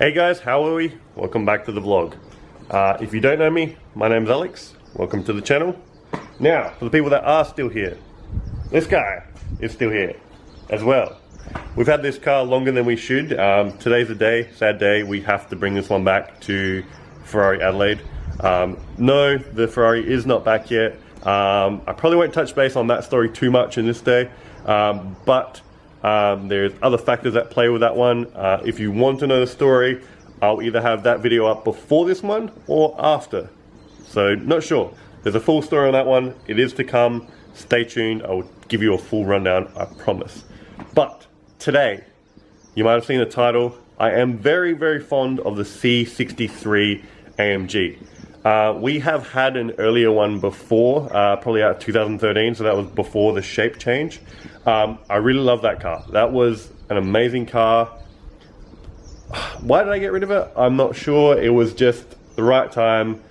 Hey guys, how are we? Welcome back to the vlog. If you don't know me, my name's Alex. Welcome to the channel. Now, for the people that are still here, this guy is still here as well. We've had this car longer than we should. Today's a day, sad day. We have to bring this one back to Ferrari Adelaide. No, the Ferrari is not back yet. I probably won't touch base on that story too much in this day, but there's other factors at play with that one. If you want to know the story, I'll either have that video up before this one or after. So not sure. There's a full story on that one. It is to come. Stay tuned. I will give you a full rundown, I promise. But today, you might have seen the title. I am very, very fond of the C63 AMG. We have had an earlier one before, probably out of 2013, so that was before the shape change. I really love that car. That was an amazing car. Why did I get rid of it? I'm not sure. It was just the right time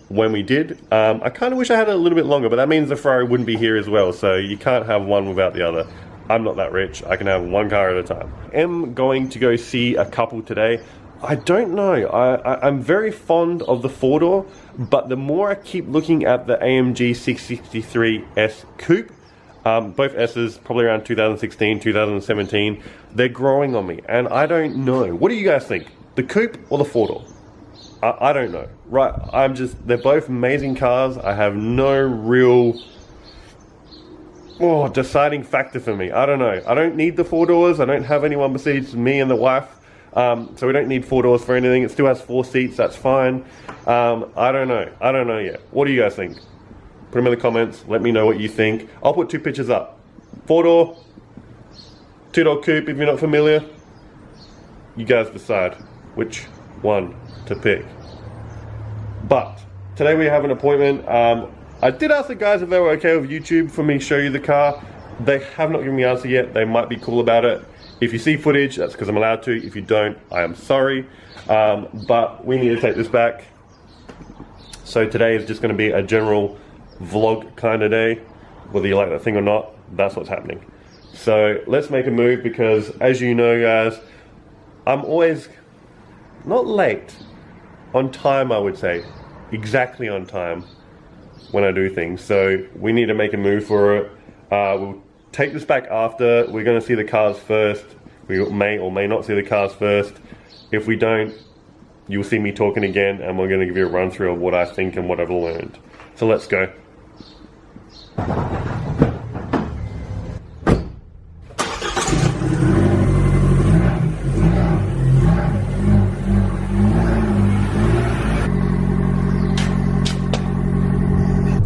when we did. I kind of wish I had it a little bit longer, but that means the Ferrari wouldn't be here as well, so you can't have one without the other. I'm not that rich. I can have one car at a time. I'm going to go see a couple today. I don't know. I'm very fond of the four-door, but the more I keep looking at the AMG C63s Coupe, both S's, probably around 2016, 2017, they're growing on me, and I don't know. What do you guys think? The Coupe or the four-door? I don't know. Right, they're both amazing cars. I have no real deciding factor for me. I don't know. I don't need the four doors. I don't have anyone besides me and the wife. So we don't need four doors for anything. It still has 4 seats, that's fine. I don't know. I don't know yet. What do you guys think? Put them in the comments, let me know what you think. I'll put 2 pictures up. 4-door, 2-door coupe if you're not familiar. You guys decide which one to pick. But, today we have an appointment. I did ask the guys if they were okay with YouTube for me to show you the car. They have not given me an answer yet. They might be cool about it. If you see footage, that's because I'm allowed to. If you don't, I am sorry. But we need to take this back. So today is just going to be a general vlog kind of day. Whether you like that thing or not, that's what's happening. So let's make a move, because as you know guys, I'm always not late, on time I would say. Exactly on time when I do things. So we need to make a move for it. We'll take this back after. We're going to see the cars first. We may or may not see the cars first. If we don't, you'll see me talking again, and we're going to give you a run through of what I think and what I've learned. So let's go.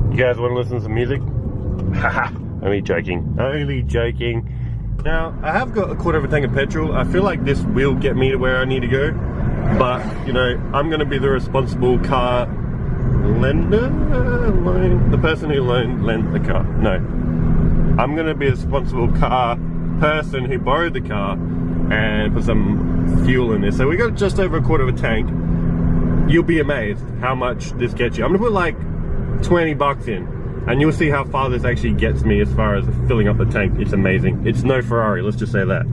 You guys want to listen to some music? Haha. Only joking. Only joking. Now, I have got a quarter of a tank of petrol. I feel like this will get me to where I need to go. But, you know, I'm going to be the responsible car lender? The person who lent the car. No. I'm going to be a responsible car person who borrowed the car and put some fuel in this. So we got just over a quarter of a tank. You'll be amazed how much this gets you. I'm going to put like 20 bucks in, and you'll see how far this actually gets me as far as filling up the tank. It's amazing. It's no Ferrari, let's just say that.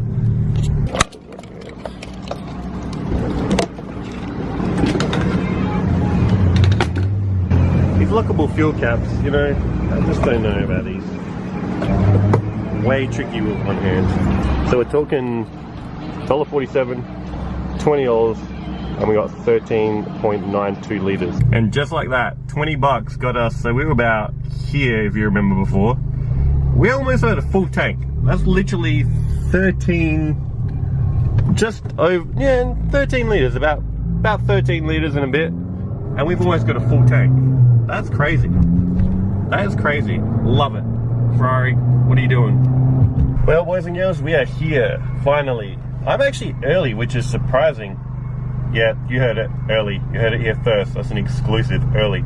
These lockable fuel caps, you know, I just don't know about these. Way tricky with one hand. So we're talking $1.47, $20, and we got 13.92 liters. And just like that, 20 bucks got us, so we were about here, if you remember before. We almost had a full tank. That's literally 13, just over, yeah, 13 liters, about 13 liters and a bit. And we've almost got a full tank. That's crazy. That is crazy. Love it. Ferrari, what are you doing? Well, boys and girls, we are here, finally. I'm actually early, which is surprising. Yeah, you heard it early. You heard it here first. That's an exclusive, early.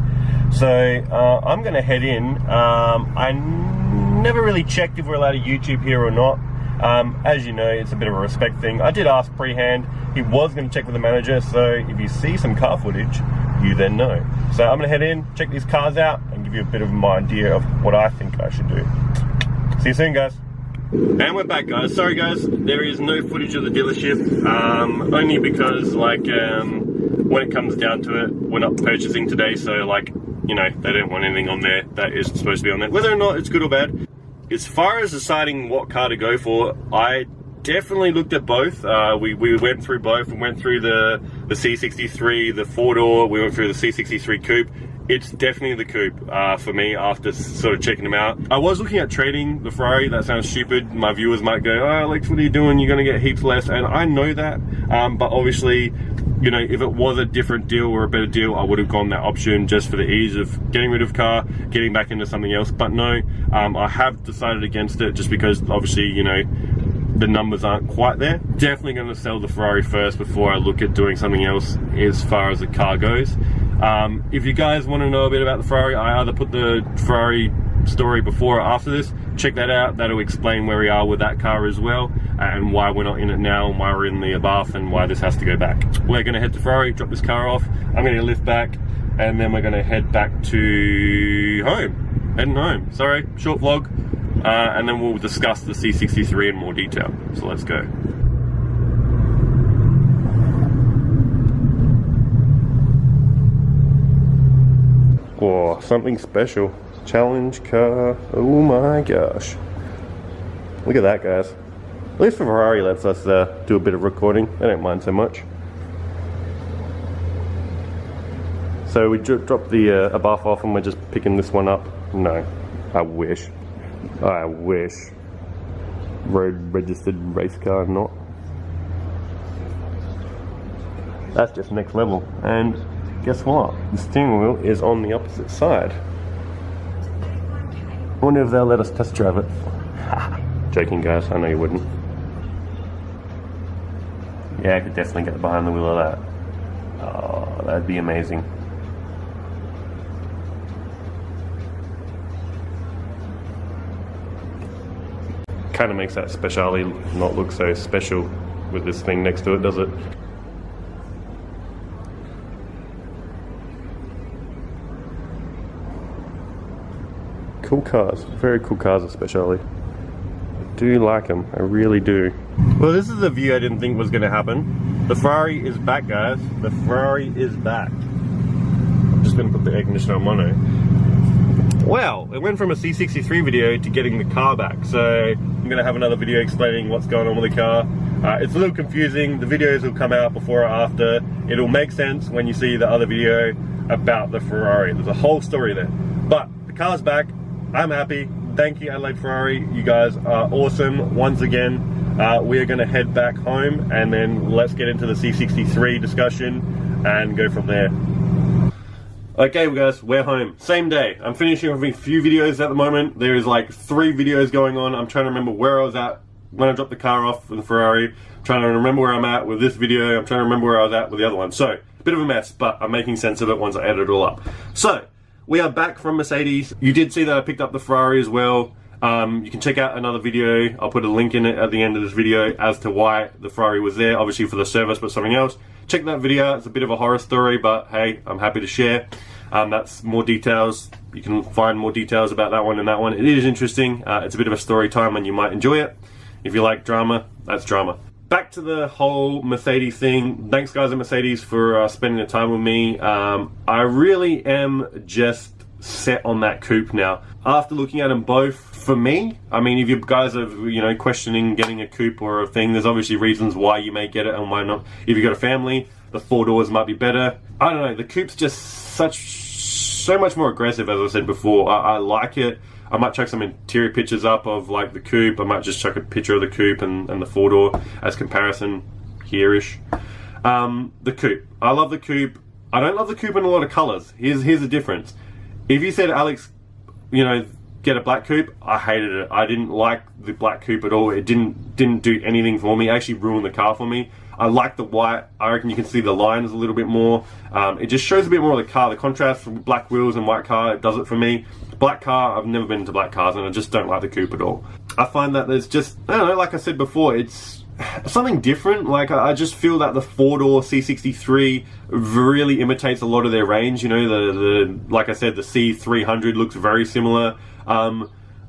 So I'm gonna head in. I never really checked if we're allowed to YouTube here or not. As you know, it's a bit of a respect thing. I did ask pre-hand. He was gonna check with the manager. So if you see some car footage, you then know. So I'm gonna head in, check these cars out, and give you a bit of an idea of what I think I should do. See you soon, guys. And we're back, guys. Sorry guys, there is no footage of the dealership, only because like when it comes down to it, we're not purchasing today, so like, you know, they don't want anything on there that is supposed to be on there, whether or not it's good or bad. As far as deciding what car to go for, I definitely looked at both. We went through both. We went through the C63, the 4-door, we went through the C63 Coupe. It's definitely the Coupe for me after sort of checking them out. I was looking at trading the Ferrari. That sounds stupid. My viewers might go, oh Alex, what are you doing? You're gonna get heaps less. And I know that, but obviously, you know, if it was a different deal or a better deal, I would have gone that option just for the ease of getting rid of car, getting back into something else. But no, I have decided against it just because obviously, you know, the numbers aren't quite there. Definitely going to sell the Ferrari first before I look at doing something else as far as the car goes. If you guys want to know a bit about the Ferrari, I either put the Ferrari story before or after this. Check that out. That'll explain where we are with that car as well, and why we're not in it now, and why we're in the bath, and why this has to go back. We're going to head to Ferrari, drop this car off. I'm going to lift back, and then we're going to head back to home. Heading home. Sorry, short vlog. And then we'll discuss the C63 in more detail. So let's go. Whoa, something special. Challenge car. Oh my gosh. Look at that, guys. At least Ferrari lets us do a bit of recording. I don't mind so much. So we dropped the Abarth off and we're just picking this one up. No, I wish. I wish. Road registered race car, not. That's just next level. And guess what? The steering wheel is on the opposite side. I wonder if they'll let us test drive it. Joking, guys, I know you wouldn't. Yeah, I could definitely get behind the wheel of that. Oh, that'd be amazing. Kind of makes that speciality not look so special with this thing next to it, does it? Cool cars, very cool cars especially. I do like them, I really do. Well, this is a view I didn't think was going to happen. The Ferrari is back, guys. The Ferrari is back. I'm just going to put the air conditioner on mono. Wow, it went from a C63 video to getting the car back. So I'm going to have another video explaining what's going on with the car. It's a little confusing. The videos will come out before or after. It'll make sense when you see the other video about the Ferrari. There's a whole story there. But the car's back. I'm happy. Thank you, Adelaide Ferrari. You guys are awesome. Once again, we are going to head back home and then let's get into the C63 discussion and go from there. Okay guys, we're home. Same day. I'm finishing off a few videos at the moment. There is like 3 videos going on. I'm trying to remember where I was at when I dropped the car off in the Ferrari. I'm trying to remember where I'm at with this video. I'm trying to remember where I was at with the other one. So, a bit of a mess, but I'm making sense of it once I edit it all up. So, we are back from Mercedes. You did see that I picked up the Ferrari as well. You can check out another video. I'll put a link in it at the end of this video as to why the Ferrari was there. Obviously for the service, but something else. Check that video out. It's a bit of a horror story, but hey, I'm happy to share. That's more details. You can find more details about that one and that one. It is interesting. It's a bit of a story time and you might enjoy it. If you like drama, that's drama. Back to the whole Mercedes thing. Thanks guys at Mercedes for spending the time with me. I really am just set on that coupe now. After looking at them both, for me, I mean, if you guys are, you know, questioning getting a coupe or a thing, there's obviously reasons why you may get it and why not. If you've got a family, the 4 doors might be better. I don't know, the coupe's just so much more aggressive, as I said before. I like it. I might chuck some interior pictures up of like the coupe. I might just chuck a picture of the coupe and the 4 door as comparison here-ish. The coupe. I love the coupe. I don't love the coupe in a lot of colors. Here's the difference. If you said, Alex, you know, get a black coupe, I hated it. I didn't like the black coupe at all. It didn't do anything for me. It actually ruined the car for me. I like the white. I reckon you can see the lines a little bit more. It just shows a bit more of the car. The contrast from black wheels and white car, it does it for me. Black car, I've never been into black cars and I just don't like the coupe at all. I find that there's just, I don't know, like I said before, it's something different. Like I just feel that the 4-door C63 really imitates a lot of their range. You know, like I said, the C300 looks very similar.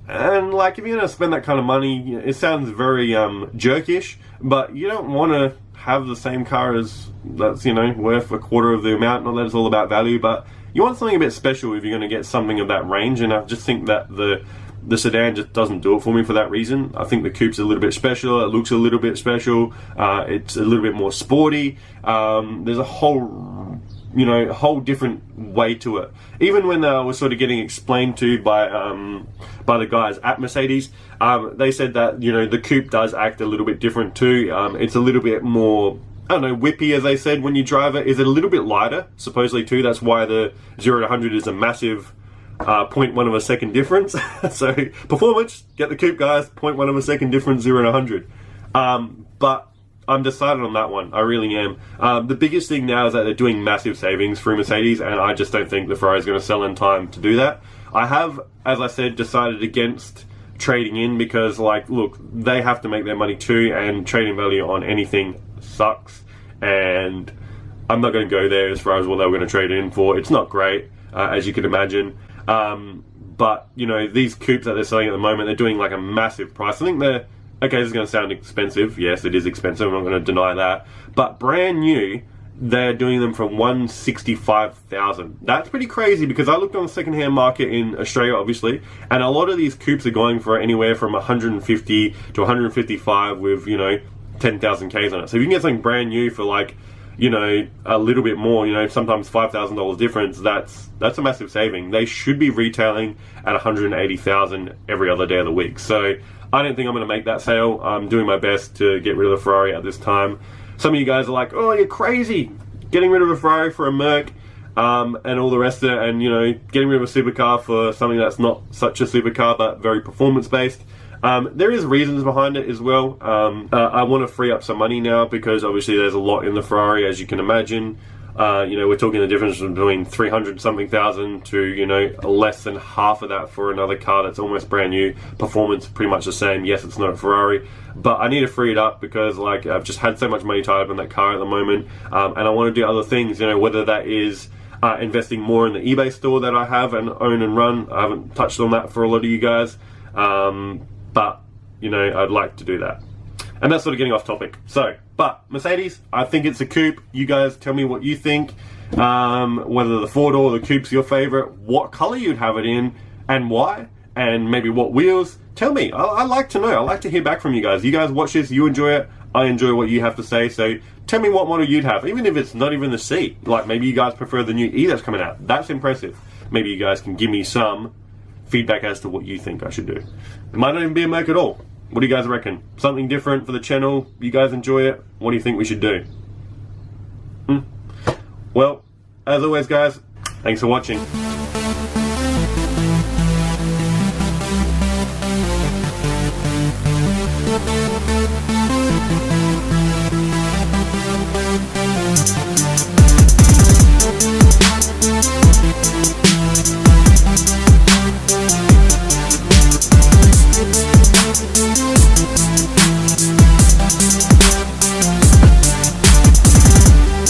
And like, if you're gonna spend that kind of money, it sounds very jerkish, but you don't want to have the same car as that's, you know, worth a quarter of the amount. Not that it's all about value, but you want something a bit special if you're going to get something of that range. And I just think that the sedan just doesn't do it for me for that reason. I think the coupe's a little bit special. It looks a little bit special. It's a little bit more sporty. There's a whole, you know, a whole different way to it. Even when I was sort of getting explained to by the guys at Mercedes, they said that, you know, the coupe does act a little bit different too. It's a little bit more, I don't know, whippy, as they said, when you drive it. Is it a little bit lighter, supposedly too? That's why the 0 to 100 is a massive 0.1 of a second difference. So performance, get the coupe, guys. 0.1 of a second difference, 0 to 100. But I'm decided on that one. I really am. The biggest thing now is that they're doing massive savings through Mercedes, and I just don't think the Ferrari is going to sell in time to do that. I have, as I said, decided against trading in because, like, look, they have to make their money too, and trading value on anything sucks, and I'm not going to go there as far as what they were going to trade in for. It's not great, as you can imagine. But, you know, these coupes that they're selling at the moment, they're doing like a massive price. I think they're, okay, this is going to sound expensive. Yes, it is expensive. I'm not going to deny that. But brand new, they're doing them for $165,000. That's pretty crazy because I looked on the second-hand market in Australia, obviously, and a lot of these coupes are going for anywhere from 150 to 155 with, you know, 10,000 Ks on it. So if you can get something brand new for, like, you know, a little bit more, you know, sometimes $5,000 difference, that's a massive saving. They should be retailing at 180,000 every other day of the week. So I don't think I'm going to make that sale. I'm doing my best to get rid of the Ferrari at this time. Some of you guys are like, oh, you're crazy, getting rid of a Ferrari for a Merc, and all the rest of it, and, you know, getting rid of a supercar for something that's not such a supercar but very performance based. There is reasons behind it as well. I want to free up some money now because obviously there's a lot in the Ferrari, as you can imagine. You know, we're talking the difference between 300 something thousand to, you know, less than half of that for another car that's almost brand new. Performance pretty much the same. Yes, it's not a Ferrari, but I need to free it up because, like, I've just had so much money tied up in that car at the moment, and I want to do other things, you know, whether that is investing more in the eBay store that I have and own and run. I haven't touched on that for a lot of you guys, but, you know, I'd like to do that. And that's sort of getting off topic. So, but Mercedes, I think it's a coupe. You guys tell me what you think. Whether the four-door or the coupe's your favorite, what color you'd have it in, and why, and maybe what wheels. Tell me. I like to know. I like to hear back from you guys. You guys watch this, you enjoy it. I enjoy what you have to say. So tell me what model you'd have, even if it's not even the C. Like, maybe you guys prefer the new E that's coming out. That's impressive. Maybe you guys can give me some feedback as to what you think I should do. It might not even be a Merc at all. What do you guys reckon? Something different for the channel? You guys enjoy it? What do you think we should do? Well, as always, guys, thanks for watching.